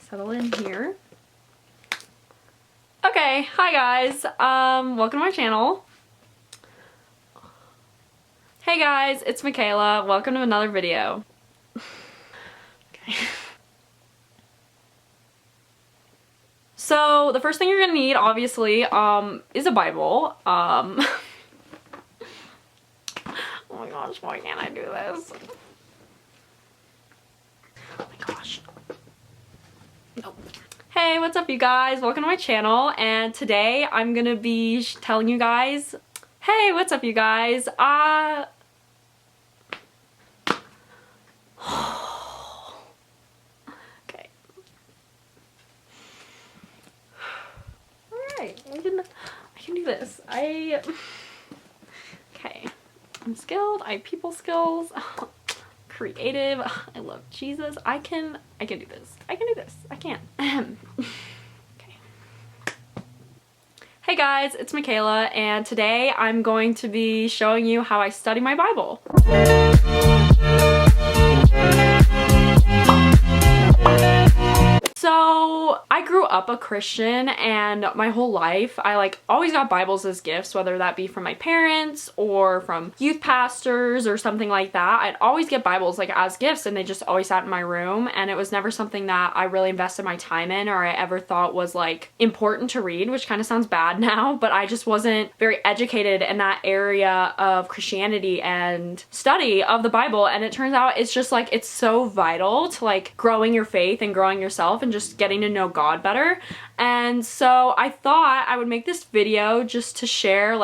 settle in here. Okay, hi guys. Welcome to my channel. Hey guys, it's Michaela. Welcome to another video. Okay. So the first thing you're gonna need, obviously, is a Bible. Oh my gosh, why can't I do this? Oh my gosh. Nope. Hey, what's up you guys? Welcome to my channel, and today I'm gonna be telling you guys, hey, what's up you guys? Okay. Alright, I can do this. Okay. I'm skilled, I have people skills, creative, I love Jesus. I can do this. I can do this. I can. Okay. Hey guys, it's Michaela, and today I'm going to be showing you how I study my Bible. So I grew up a Christian, and my whole life I always got Bibles as gifts, whether that be from my parents or from youth pastors or something like that. I'd always get Bibles as gifts, and they just always sat in my room, and it was never something that I really invested my time in or I ever thought was important to read, which kind of sounds bad now, but I just wasn't very educated in that area of Christianity and study of the Bible. And it turns out it's just it's so vital to growing your faith and growing yourself and just getting to know God better. And so I thought I would make this video just to share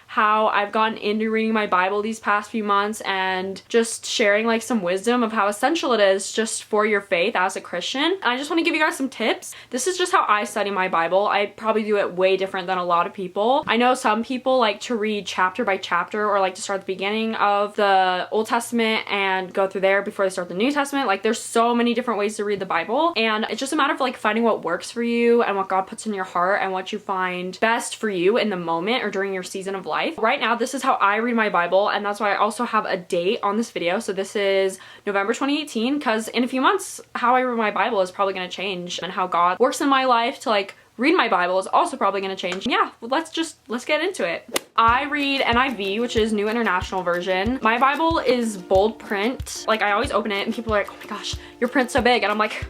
how I've gotten into reading my Bible these past few months, and just sharing some wisdom of how essential it is just for your faith as a Christian. And I just want to give you guys some tips. This is just how I study my Bible. I probably do it way different than a lot of people. I know some people like to read chapter by chapter, or to start at the beginning of the Old Testament and go through there before they start the New Testament. There's so many different ways to read the Bible, and it's just a matter of finding what works for you and what God puts in your heart and what you find best for you in the moment or during your season of life. Right now, this is how I read my Bible, and that's why I also have a date on this video. So this is November 2018, because in a few months, how I read my Bible is probably going to change, and how God works in my life to read my Bible is also probably going to change. Yeah, well, let's get into it. I read NIV, which is New International Version. My Bible is bold print. I always open it and people are like, oh my gosh, your print's so big. And I'm like,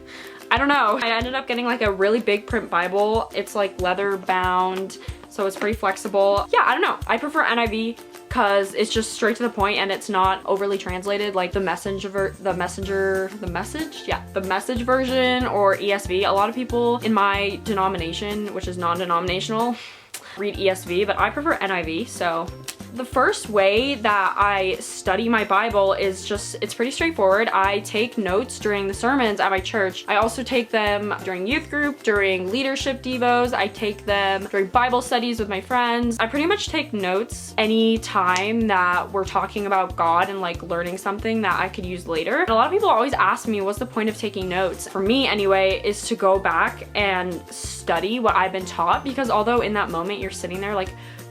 I don't know. I ended up getting a really big print Bible. It's leather bound, so it's pretty flexible. Yeah, I don't know. I prefer NIV because it's just straight to the point and it's not overly translated the message version or ESV. A lot of people in my denomination, which is non-denominational, read ESV, but I prefer NIV. So the first way that I study my Bible is it's pretty straightforward. I take notes during the sermons at my church. I also take them during youth group, during leadership devos. I take them during Bible studies with my friends. I pretty much take notes any time that we're talking about God and learning something that I could use later. And a lot of people always ask me, what's the point of taking notes? For me anyway, is to go back and study what I've been taught, because although in that moment you're sitting there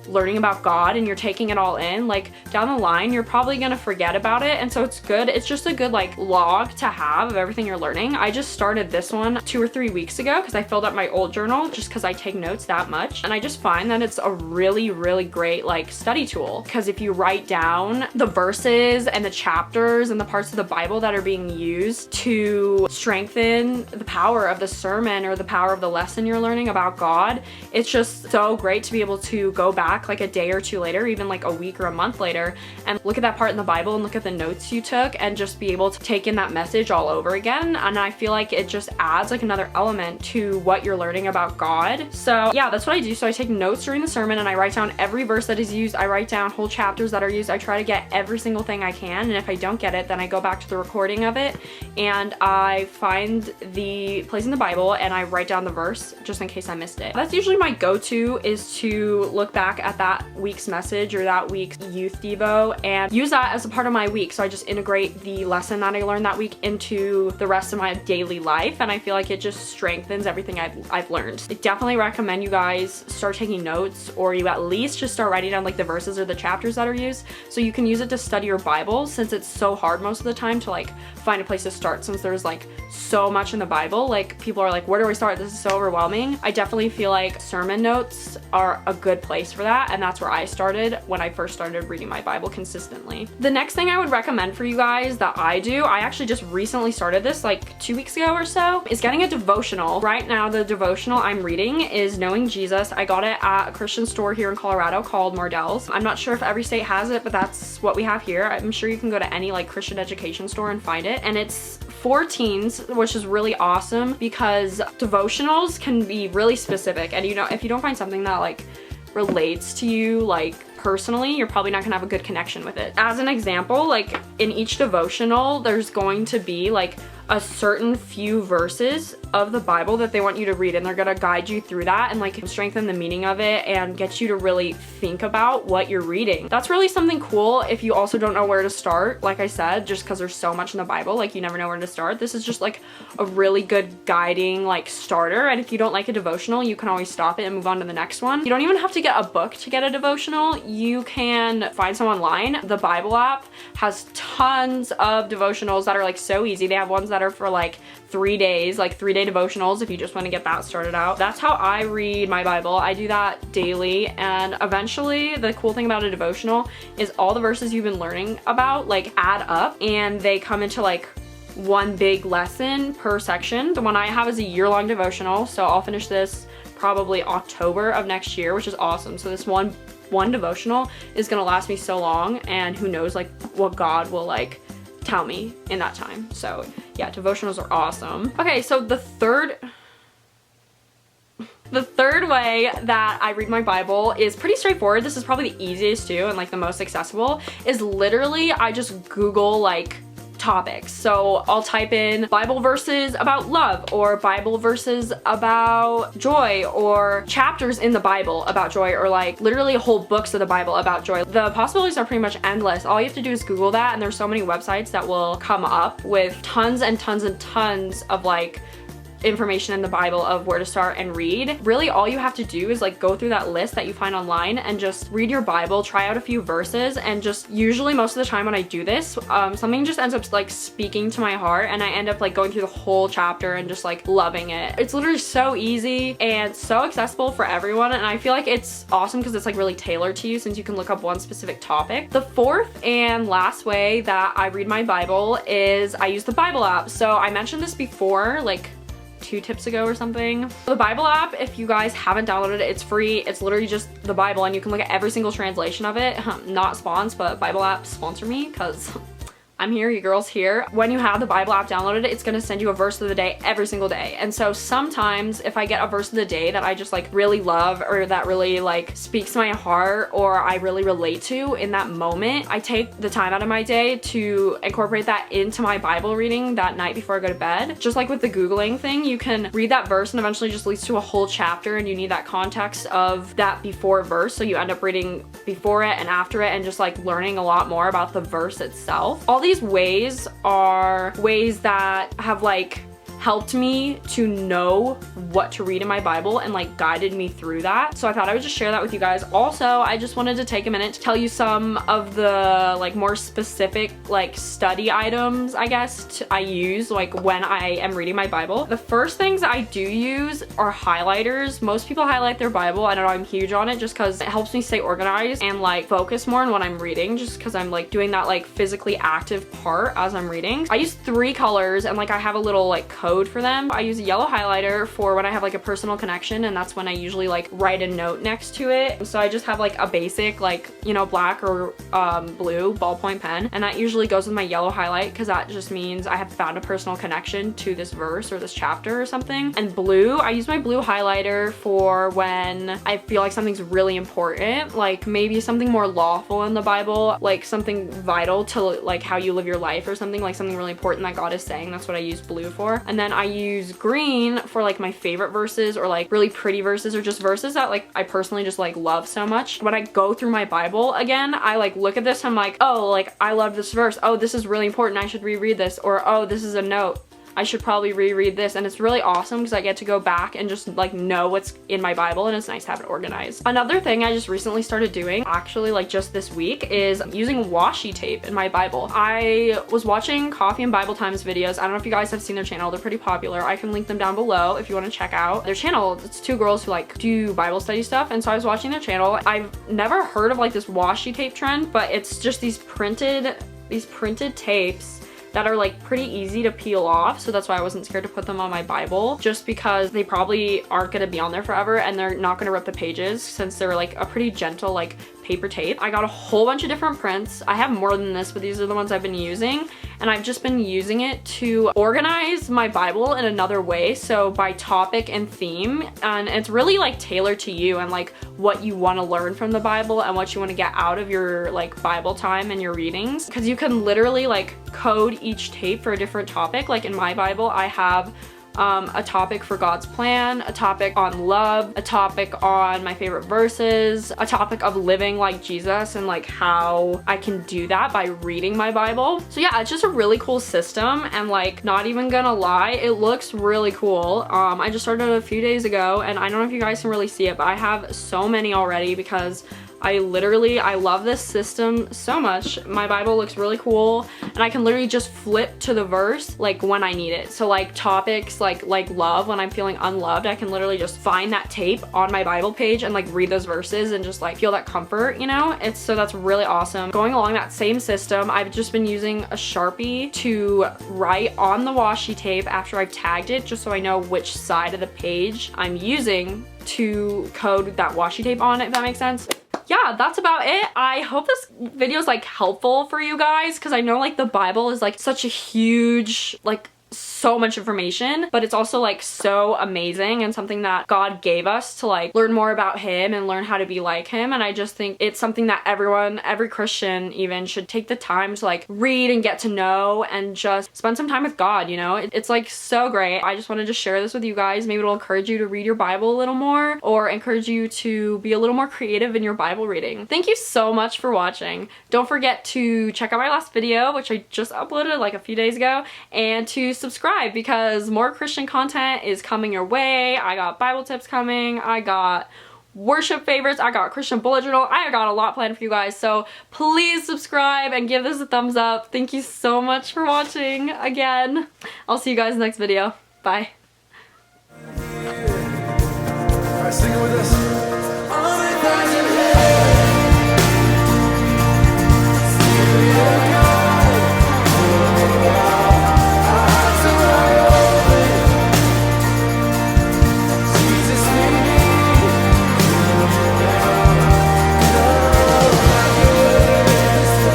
learning about God and you're taking it all in, down the line you're probably gonna forget about it, and so it's good. It's just a good log to have of everything you're learning. I just started this one 2 or 3 weeks ago because I filled up my old journal just because I take notes that much, and I just find that it's a really great study tool, because if you write down the verses and the chapters and the parts of the Bible that are being used to strengthen the power of the sermon or the power of the lesson you're learning about God, it's just so great to be able to go back a day or two later, even a week or a month later, and look at that part in the Bible and look at the notes you took and just be able to take in that message all over again. And I feel it just adds another element to what you're learning about God. So yeah, that's what I do. So I take notes during the sermon and I write down every verse that is used. I write down whole chapters that are used. I try to get every single thing I can, and if I don't get it, then I go back to the recording of it and I find the place in the Bible and I write down the verse just in case I missed it. That's usually my go-to, is to look back at that week's message or that week's youth devo and use that as a part of my week. So I just integrate the lesson that I learned that week into the rest of my daily life, and I feel like it just strengthens everything I've learned. I definitely recommend you guys start taking notes, or you at least just start writing down like the verses or the chapters that are used, so you can use it to study your Bible, since it's so hard most of the time to like find a place to start, since there's like so much in the Bible. Like, people are like, where do I start? This is so overwhelming. I definitely feel like sermon notes are a good place for that, and that's where I started when I first started reading my Bible consistently. The next thing I would recommend for you guys that I do, I actually just recently started this like 2 weeks ago or so, is getting a devotional. Right now the devotional I'm reading is Knowing Jesus. I got it at a Christian store here in Colorado called Mardell's. I'm not sure if every state has it, but that's what we have here. I'm sure you can go to any like Christian education store and find it, and it's for teens, which is really awesome because devotionals can be really specific, and you know, if you don't find something that like relates to you like personally, you're probably not gonna have a good connection with it. As an example, like in each devotional there's going to be like a certain few verses of the Bible that they want you to read, and they're gonna guide you through that and like strengthen the meaning of it and get you to really think about what you're reading. That's really something cool if you also don't know where to start. Like I said, just because there's so much in the Bible, like you never know where to start. This is just like a really good guiding like starter, and if you don't like a devotional, you can always stop it and move on to the next one. You don't even have to get a book to get a devotional. You can find some online. The Bible app has tons of devotionals that are like so easy. They have ones that are for like 3 days, like 3-day devotionals if you just want to get that started out. That's how I read my Bible. I do that daily, and eventually the cool thing about a devotional is all the verses you've been learning about like add up, and they come into like one big lesson per section. The one I have is a year-long devotional, so I'll finish this probably October of next year, which is awesome. So this one devotional is gonna last me so long, and who knows like what God will like tell me in that time. So yeah, devotionals are awesome. Okay, so the third way that I read my Bible is pretty straightforward. This is probably the easiest too, and like the most accessible, is literally I just Google like topics. So I'll type in Bible verses about love, or Bible verses about joy, or chapters in the Bible about joy, or like literally whole books of the Bible about joy. The possibilities are pretty much endless. All you have to do is Google that, and there's so many websites that will come up with tons and tons and tons of like information in the Bible of where to start and read. Really all you have to do is like go through that list that you find online and just read your Bible, try out a few verses, and just usually most of the time when I do this, something just ends up like speaking to my heart, and I end up like going through the whole chapter and just like loving it. It's literally so easy and so accessible for everyone, and I feel like it's awesome because it's like really tailored to you, since you can look up one specific topic. The fourth and last way that I read my Bible is I use the Bible app. So I mentioned this before, like 2 tips ago or something. The Bible app, if you guys haven't downloaded it, it's free. It's literally just the Bible, and you can look at every single translation of it. Not sponsored, but Bible app sponsor me, because I'm here, you girl's here. When you have the Bible app downloaded, it's gonna send you a verse of the day every single day. And so sometimes if I get a verse of the day that I just like really love, or that really like speaks to my heart, or I really relate to in that moment, I take the time out of my day to incorporate that into my Bible reading that night before I go to bed. Just like with the Googling thing, you can read that verse and eventually just leads to a whole chapter, and you need that context of that before verse, so you end up reading before it and after it and just like learning a lot more about the verse itself. All these ways are ways that have like helped me to know what to read in my Bible and like guided me through that. So I thought I would just share that with you guys. Also, I just wanted to take a minute to tell you some of the like more specific like study items, I guess, I use like when I am reading my Bible. The first things I do use are highlighters. Most people highlight their Bible. I don't know, I'm huge on it just because it helps me stay organized and like focus more on what I'm reading, just because I'm like doing that like physically active part as I'm reading. I use 3 colors, and like I have a little like code for them. I use a yellow highlighter for when I have like a personal connection, and that's when I usually like write a note next to it. So I just have like a basic like, you know, black or blue ballpoint pen, and that usually goes with my yellow highlight because that just means I have found a personal connection to this verse or this chapter or something. And blue, I use my blue highlighter for when I feel like something's really important, like maybe something more lawful in the Bible, like something vital to like how you live your life or something, like something really important that God is saying. That's what I use blue for. And then I use green for like my favorite verses or like really pretty verses or just verses that like I personally just like love so much. When I go through my Bible again, I like look at this, I'm like, oh, like I love this verse. Oh, this is really important. I should reread this. Or, oh, this is a note. I should probably reread this. And it's really awesome because I get to go back and just like know what's in my Bible, and it's nice to have it organized. Another thing I just recently started doing, actually like just this week, is using washi tape in my Bible. I was watching Coffee and Bible Times videos. I don't know if you guys have seen their channel. They're pretty popular. I can link them down below if you want to check out their channel. It's two girls who like do Bible study stuff, and so I was watching their channel. I've never heard of like this washi tape trend, but it's just these printed tapes that are like pretty easy to peel off, so that's why I wasn't scared to put them on my Bible, just because they probably aren't gonna be on there forever and they're not gonna rip the pages since they're like a pretty gentle like paper tape. I got a whole bunch of different prints. I have more than this, but these are the ones I've been using, and I've just been using it to organize my Bible in another way, so by topic and theme, and it's really like tailored to you and like what you want to learn from the Bible and what you want to get out of your like Bible time and your readings, because you can literally like code each tape for a different topic. Like in my Bible, I have a topic for God's plan, a topic on love, a topic on my favorite verses, a topic of living like Jesus and like how I can do that by reading my Bible. So yeah, it's just a really cool system, and like not even gonna lie, it looks really cool. I just started a few days ago, and I don't know if you guys can really see it, but I have so many already because I love this system so much. My Bible looks really cool, and I can literally just flip to the verse like when I need it. So like topics like love, when I'm feeling unloved, I can literally just find that tape on my Bible page and like read those verses and just like feel that comfort, you know? So that's really awesome. Going along that same system, I've just been using a Sharpie to write on the washi tape after I've tagged it, just so I know which side of the page I'm using to code that washi tape on, if that makes sense. Yeah, that's about it. I hope this video is like helpful for you guys, because I know like the Bible is like such a huge, like so much information, but it's also like so amazing and something that God gave us to like learn more about him and learn how to be like him. And I just think it's something that every Christian even should take the time to like read and get to know and just spend some time with God, you know? It's like so great. I just wanted to share this with you guys. Maybe it'll encourage you to read your Bible a little more, or encourage you to be a little more creative in your Bible reading. Thank you so much for watching. Don't forget to check out my last video, which I just uploaded like a few days ago, and to subscribe, because more Christian content is coming your way. I got Bible tips coming, I got worship favorites, I got Christian bullet journal, I got a lot planned for you guys, so please subscribe and give this a thumbs up. Thank you so much for watching again. I'll see you guys in the next video. Bye. Alright, sing it with us.